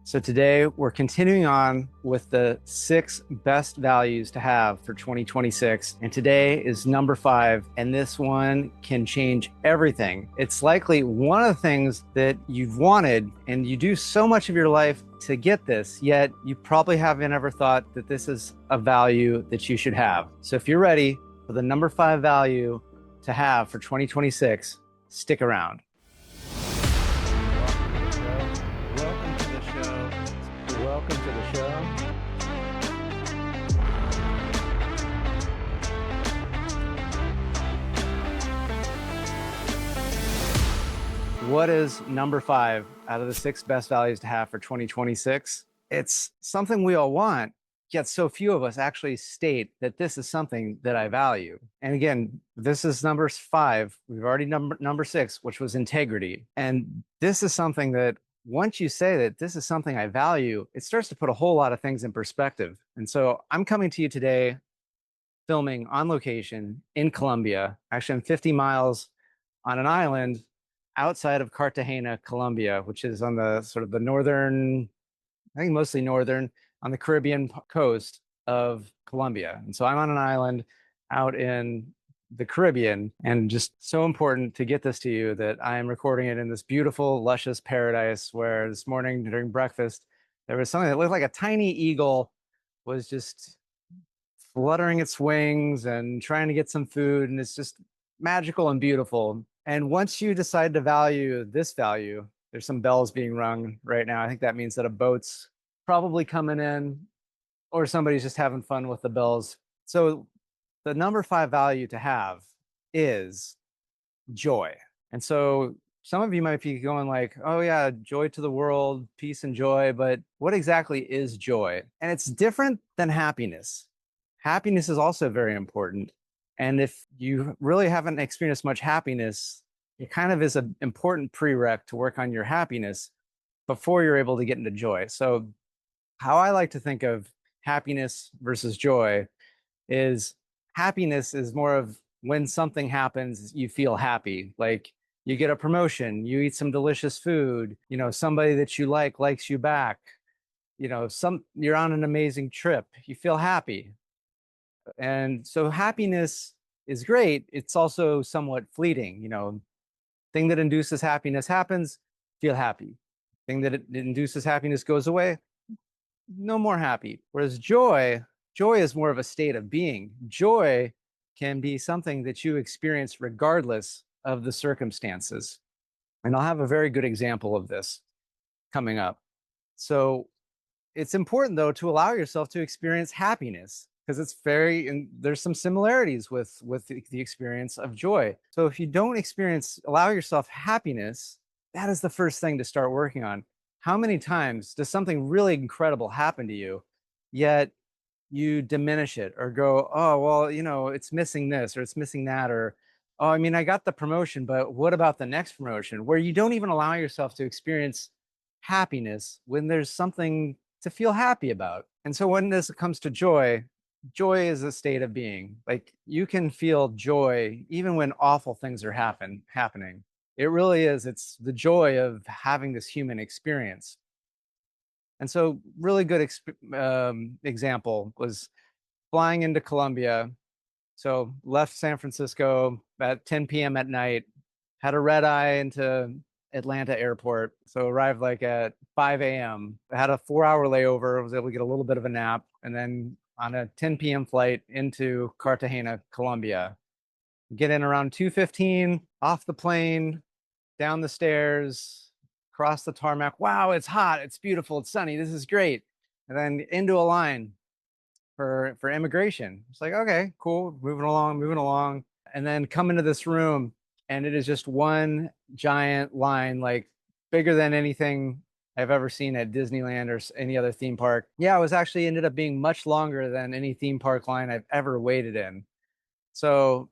So today we're continuing on with the 6 best values to have for 2026. And today is number 5. And this one can change everything. It's likely one of the things that you've wanted, and you do so much of your life to get this, yet you probably haven't ever thought that this is a value that you should have. So if you're ready for the number 5 value to have for 2026, stick around. Welcome to the show. Welcome to the show. What is number 5 out of the 6 best values to have for 2026? It's something we all want, yet so few of us actually state that this is something that I value. And again, this is number 5. We've already number 6, which was integrity. And this is something that once you say that this is something I value, it starts to put a whole lot of things in perspective. And so I'm coming to you today filming on location in Colombia. Actually, I'm 50 miles on an island outside of Cartagena, Colombia, which is on the sort of the northern, I think mostly northern, on the Caribbean coast of Colombia. And so I'm on an island out in the Caribbean, and just so important to get this to you that I'm recording it in this beautiful, luscious paradise where this morning during breakfast, there was something that looked like a tiny eagle was just fluttering its wings and trying to get some food. And it's just magical and beautiful. And once you decide to value this value, there's some bells being rung right now. I think that means that a boat's probably coming in or somebody's just having fun with the bells. So the number 5 value to have is joy. And so some of you might be going like, oh yeah, joy to the world, peace and joy, but what exactly is joy? And it's different than happiness. Happiness is also very important. And if you really haven't experienced much happiness, it kind of is an important prereq to work on your happiness before you're able to get into joy. So how I like to think of happiness versus joy is happiness is more of when something happens, you feel happy. Like you get a promotion, you eat some delicious food, somebody that you like likes you back, you're on an amazing trip, you feel happy. And so happiness is great. It's also somewhat fleeting. Thing that induces happiness happens, feel happy. Thing that induces happiness goes away, no more happy. Whereas joy is more of a state of being. Joy can be something that you experience regardless of the circumstances. And I'll have a very good example of this coming up. So it's important, though, to allow yourself to experience happiness, because and there's some similarities with the experience of joy. So if you don't allow yourself happiness, that is the first thing to start working on. How many times does something really incredible happen to you, yet you diminish it or go, oh, well, it's missing this or it's missing that, or, oh, I mean, I got the promotion, but what about the next promotion? Where you don't even allow yourself to experience happiness when there's something to feel happy about. And so when this comes to joy is a state of being. Like you can feel joy even when awful things are happening. It really is. It's the joy of having this human experience. And so really good example was flying into Colombia. So left San Francisco at 10 p.m. at night, had a red eye into Atlanta airport. So arrived like at 5 a.m. Had a 4-hour layover, was able to get a little bit of a nap, and then on a 10 p.m. flight into Cartagena, Colombia. Get in around 2:15, off the plane, down the stairs, across the tarmac. Wow, it's hot, it's beautiful, it's sunny, this is great. And then into a line for immigration. It's like, okay, cool, moving along. And then come into this room, and it is just one giant line, like bigger than anything I've ever seen at Disneyland or any other theme park. Yeah, it was actually ended up being much longer than any theme park line I've ever waited in. So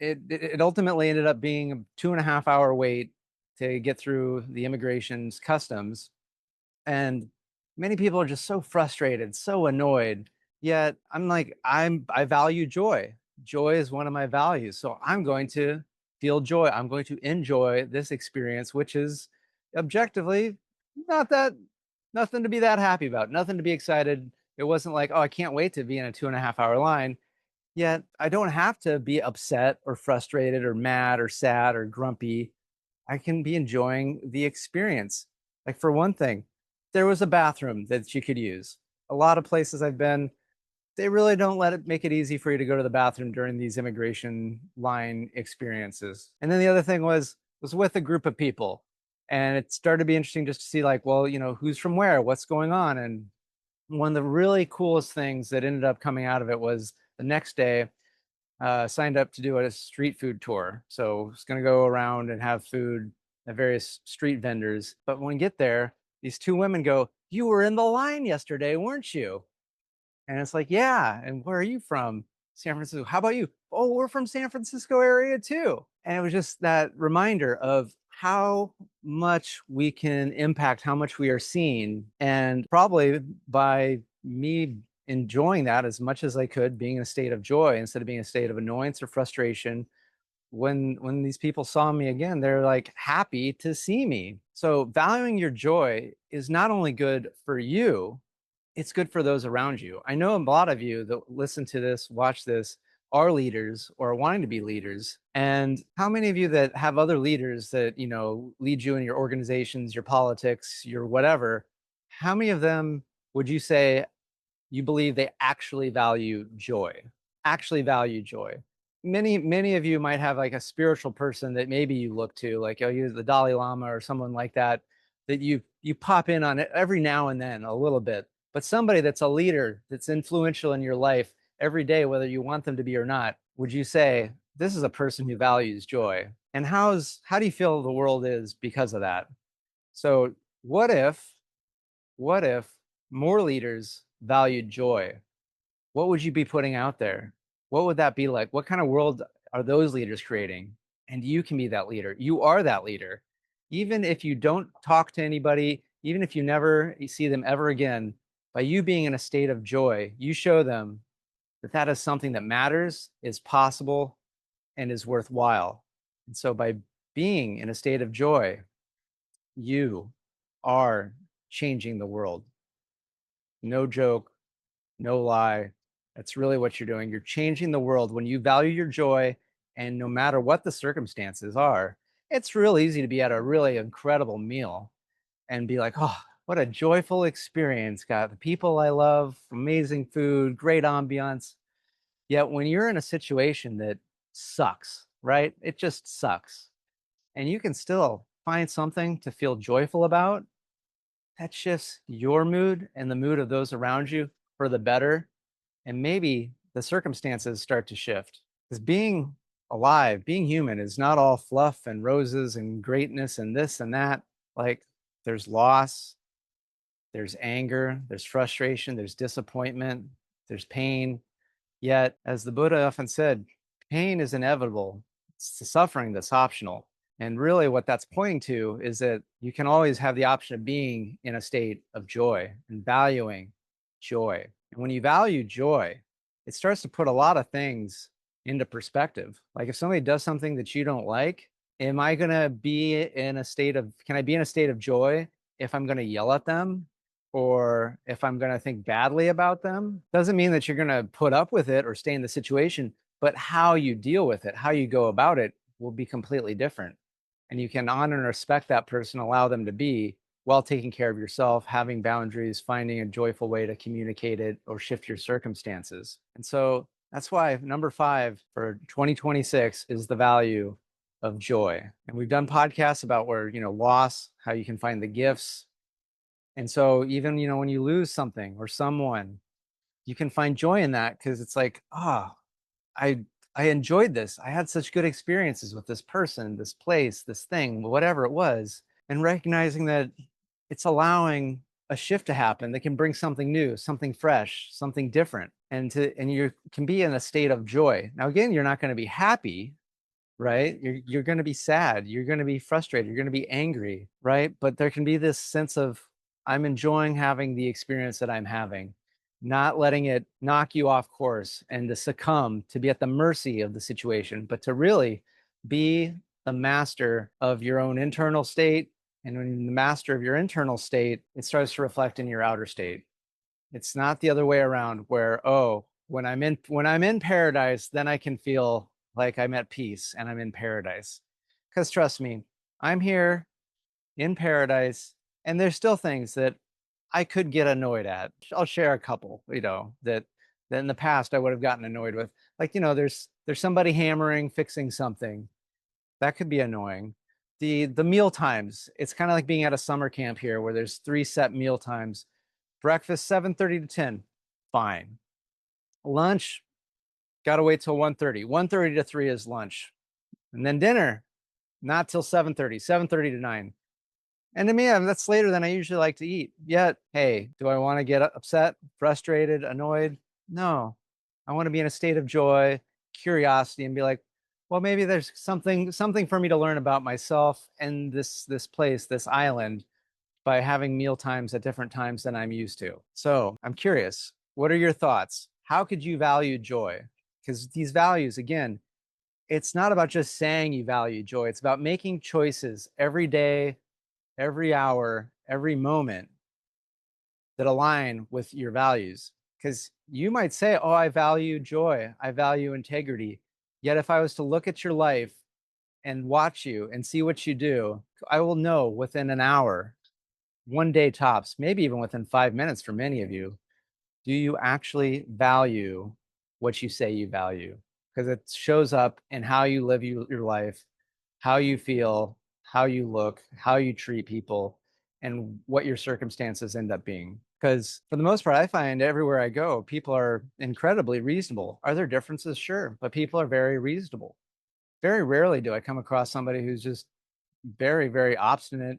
it ultimately ended up being a 2.5-hour wait to get through the immigration's customs. And many people are just so frustrated, so annoyed. Yet I'm like, I value joy. Joy is one of my values. So I'm going to feel joy. I'm going to enjoy this experience, which is objectively not that Nothing to be that happy about, nothing to be excited. It wasn't like, oh, I can't wait to be in a 2.5 hour line. Yet I don't have to be upset or frustrated or mad or sad or grumpy. I can be enjoying the experience. Like, for one thing, there was a bathroom that you could use. A lot of places I've been, they really don't let it make it easy for you to go to the bathroom during these immigration line experiences. And then the other thing was with a group of people. And it started to be interesting just to see, like, well, who's from where, what's going on. And one of the really coolest things that ended up coming out of it was the next day, signed up to do a street food tour. So it's going to go around and have food at various street vendors. But when we get there, these two women go, "You were in the line yesterday, weren't you?" And it's like, "Yeah." "And where are you from?" "San Francisco." "How about you?" "Oh, we're from San Francisco area too." And it was just that reminder of how much we can impact, how much we are seen. And probably by me enjoying that as much as I could, being in a state of joy instead of being a state of annoyance or frustration, when these people saw me again, they're like happy to see me. So valuing your joy is not only good for you, it's good for those around you. I know a lot of you that listen to this, watch this, are leaders or are wanting to be leaders. And how many of you that have other leaders that, lead you in your organizations, your politics, your whatever, how many of them would you say you believe they actually value joy? Actually value joy. Many of you might have like a spiritual person that maybe you look to, like, oh, you're the Dalai Lama or someone like that, that you pop in on it every now and then a little bit. But somebody that's a leader, that's influential in your life every day, whether you want them to be or not, would you say this is a person who values joy? And how do you feel the world is because of that? So what if what if more leaders valued joy? What would you be putting out there? What would that be like? What kind of world are those leaders creating? And you can be that leader. You are that leader. Even if you don't talk to anybody, even if you never see them ever again, by you being in a state of joy, you show them that that is something that matters, is possible, and is worthwhile. And so by being in a state of joy, you are changing the world. No joke, no lie. That's really what you're doing. You're changing the world when you value your joy. And no matter what the circumstances are, it's real easy to be at a really incredible meal and be like, oh, what a joyful experience. Got the people I love, amazing food, great ambiance. Yet when you're in a situation that sucks, right? It just sucks. And you can still find something to feel joyful about, that shifts your mood and the mood of those around you for the better. And maybe the circumstances start to shift. Because being alive, being human is not all fluff and roses and greatness and this and that. Like, there's loss, there's anger, there's frustration, there's disappointment, there's pain. Yet, as the Buddha often said, pain is inevitable. It's the suffering that's optional. And really, what that's pointing to is that you can always have the option of being in a state of joy and valuing joy. And when you value joy, it starts to put a lot of things into perspective. Like, if somebody does something that you don't like, am I going to be in a state of, can I be in a state of joy if I'm going to yell at them? Or if I'm going to think badly about them? Doesn't mean that you're going to put up with it or stay in the situation, but how you deal with it, how you go about it will be completely different. And you can honor and respect that person, allow them to be, while taking care of yourself, having boundaries, finding a joyful way to communicate it or shift your circumstances. And so that's why number 5 for 2026 is the value of joy. And we've done podcasts about where, loss, how you can find the gifts. And so even, when you lose something or someone, you can find joy in that, because it's like, I I enjoyed this. I had such good experiences with this person, this place, this thing, whatever it was. And recognizing that it's allowing a shift to happen that can bring something new, something fresh, something different. And you can be in a state of joy. Now, again, you're not going to be happy, right? You're going to be sad, you're going to be frustrated, you're going to be angry, right? But there can be this sense of, I'm enjoying having the experience that I'm having, not letting it knock you off course and to succumb to be at the mercy of the situation, but to really be the master of your own internal state And when you're the master of your internal state, it starts to reflect in your outer state. It's not the other way around where, oh, when I'm in paradise, then I can feel like I'm at peace and I'm in paradise. Because trust me, I'm here in paradise, and there's still things that I could get annoyed at. I'll share a couple, that in the past I would have gotten annoyed with. Like, there's somebody hammering, fixing something. That could be annoying. The meal times, it's kind of like being at a summer camp here where there's 3 set meal times. Breakfast 7:30 to 10, fine. Lunch, gotta wait till 1:30. 1:30 to 3 is lunch. And then dinner, not till 7:30, 7:30 to 9. And to me, that's later than I usually like to eat. Yet, hey, do I want to get upset, frustrated, annoyed? No. I want to be in a state of joy, curiosity, and be like, well, maybe there's something for me to learn about myself and this place, this island, by having meal times at different times than I'm used to. So I'm curious, what are your thoughts? How could you value joy? Because these values, again, it's not about just saying you value joy. It's about making choices every day, every hour, every moment that align with your values. Because you might say, oh, I value joy, I value integrity. Yet if I was to look at your life and watch you and see what you do, I will know within an hour, one day tops, maybe even within 5 minutes for many of you, do you actually value what you say you value? Because it shows up in how you live your life, how you feel, how you look, how you treat people, and what your circumstances end up being. Because for the most part, I find everywhere I go, people are incredibly reasonable. Are there differences? Sure, but people are very reasonable. Very rarely do I come across somebody who's just very, very obstinate,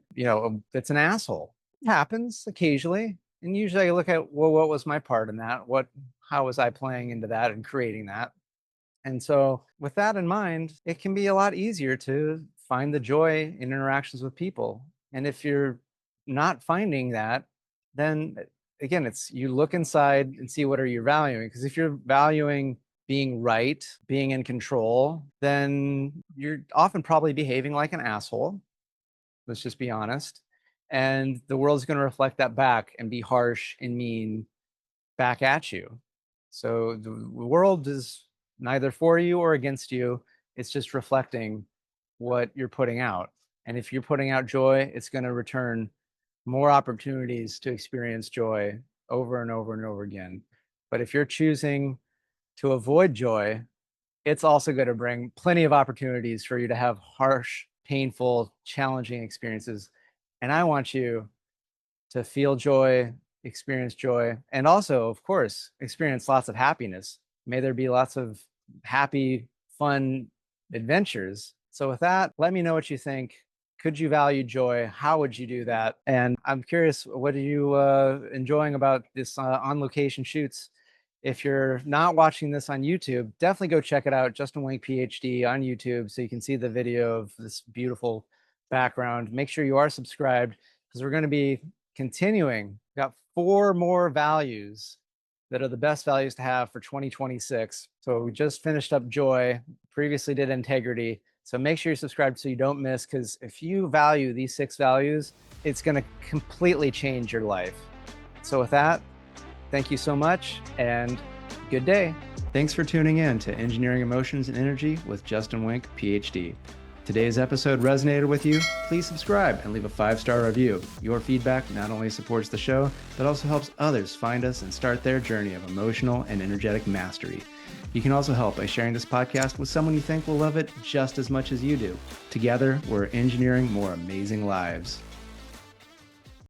that's an asshole. It happens occasionally. And usually I look at, well, what was my part in that? How was I playing into that and creating that? And so with that in mind, it can be a lot easier to find the joy in interactions with people. And if you're not finding that, then again, it's you look inside and see what are you valuing. Because if you're valuing being right, being in control, then you're often probably behaving like an asshole. Let's just be honest. And the world's going to reflect that back and be harsh and mean back at you. So the world is neither for you or against you. It's just reflecting what you're putting out. And if you're putting out joy, it's going to return more opportunities to experience joy over and over and over again. But if you're choosing to avoid joy, it's also going to bring plenty of opportunities for you to have harsh, painful, challenging experiences. And I want you to feel joy, experience joy, and also, of course, experience lots of happiness. May there be lots of happy, fun adventures. So with that, let me know what you think. Could you value joy? How would you do that? And I'm curious, what are you enjoying about this on location shoots? If you're not watching this on YouTube, definitely go check it out. Justin Wenck, Ph.D. on YouTube, so you can see the video of this beautiful background. Make sure you are subscribed because we're going to be continuing. We've got 4 more values that are the best values to have for 2026. So we just finished up joy, previously did integrity. So make sure you're subscribed so you don't miss, because if you value these 6 values, it's going to completely change your life. So with that, thank you so much and good day. Thanks for tuning in to Engineering Emotions and Energy with Justin Wenck, Ph.D. Today's episode resonated with you? Please subscribe and leave a 5-star review. Your feedback not only supports the show, but also helps others find us and start their journey of emotional and energetic mastery. You can also help by sharing this podcast with someone you think will love it just as much as you do. Together, we're engineering more amazing lives.